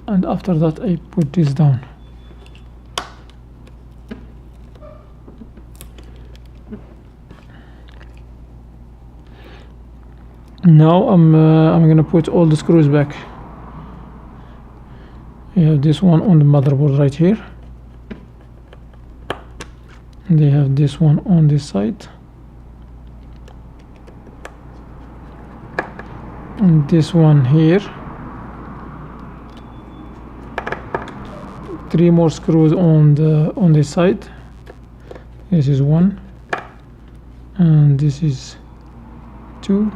and after that I put this down. Now I'm gonna put all the screws back. You have this one on the motherboard right here. They have this one on this side, and this one here. 3 more screws on this side. This is 1, and this is 2,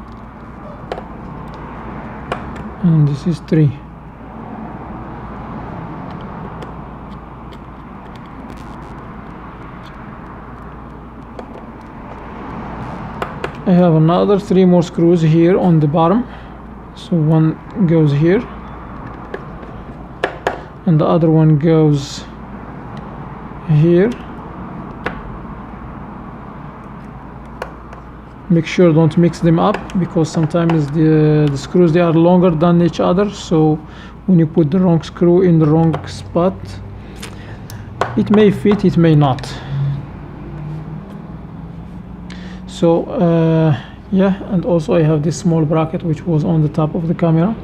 and this is 3. I have another 3 more screws here on the bottom, so one goes here and the other one goes here. Make sure don't mix them up, because sometimes the screws, they are longer than each other, so when you put the wrong screw in the wrong spot, it may fit, it may not. So yeah, and also I have this small bracket which was on the top of the camera.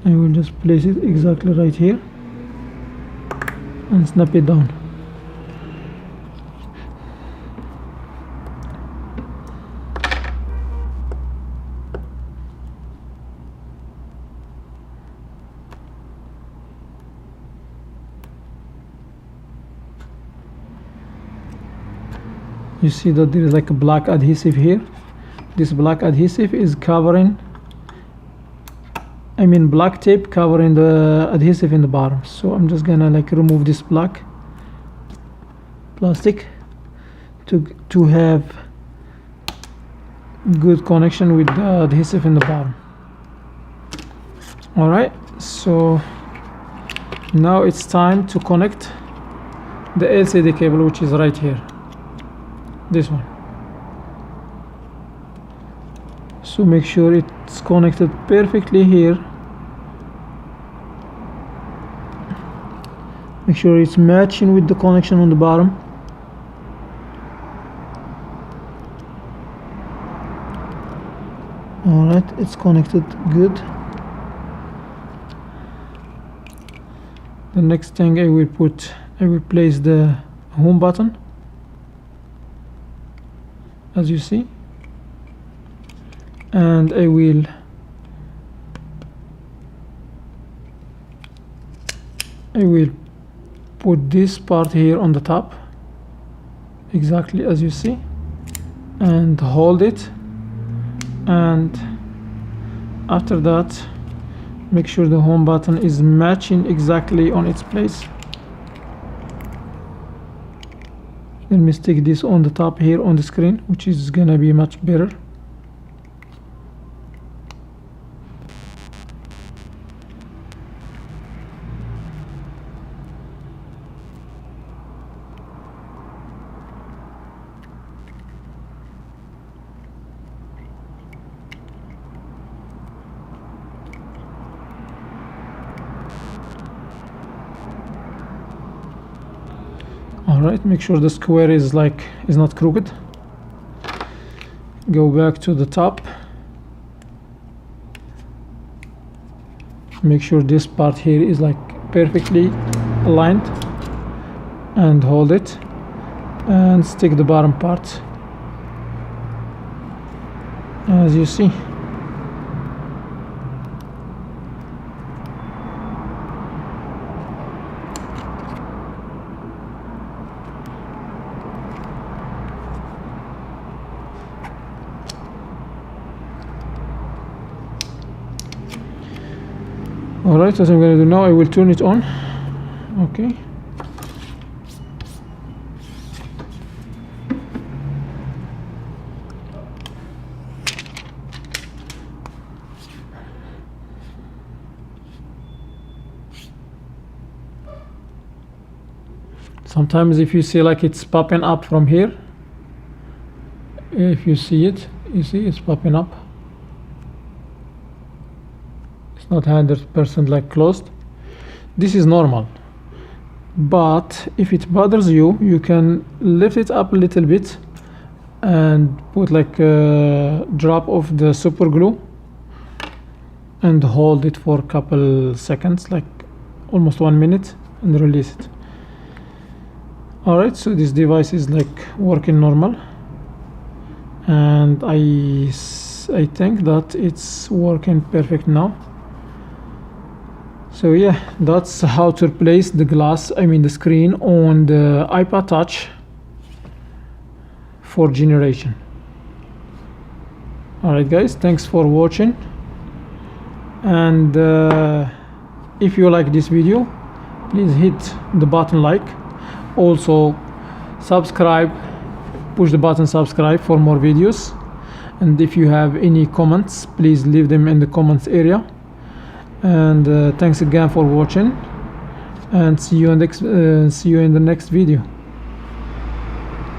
I will just place it exactly right here and snap it down. You see that there is like a black adhesive here. This black adhesive is covering, black tape covering the adhesive in the bottom. So I'm just gonna like remove this black plastic to have good connection with the adhesive in the bottom. Alright, so now it's time to connect the LCD cable, which is right here, this one. So make sure it's connected perfectly here. Make sure it's matching with the connection on the bottom. Alright, it's connected good. The next thing I will place the home button, as you see, and I will put this part here on the top, exactly as you see, and hold it, and after that make sure the home button is matching exactly on its place. Let me stick this on the top here on the screen, which is gonna be much better. Alright, make sure the square is not crooked. Go back to the top. Make sure this part here is like perfectly aligned, and hold it and stick the bottom part as you see. Alright, as I'm going to do now, I will turn it on. Okay. Sometimes if you see like it's popping up from here, if you see it, you see it's popping up. It's not 100% like closed. This is normal, but if it bothers you, you can lift it up a little bit and put like a drop of the super glue and hold it for a couple seconds, like almost 1 minute, and release it. Alright, so this device is like working normal, and I think that it's working perfect now. So yeah, that's how to replace the glass, the screen on the iPod Touch 4th generation. Alright guys, thanks for watching, and if you like this video, please hit the button like. Also subscribe, push the button subscribe for more videos, and if you have any comments, please leave them in the comments area. And thanks again for watching, and see you in the next video.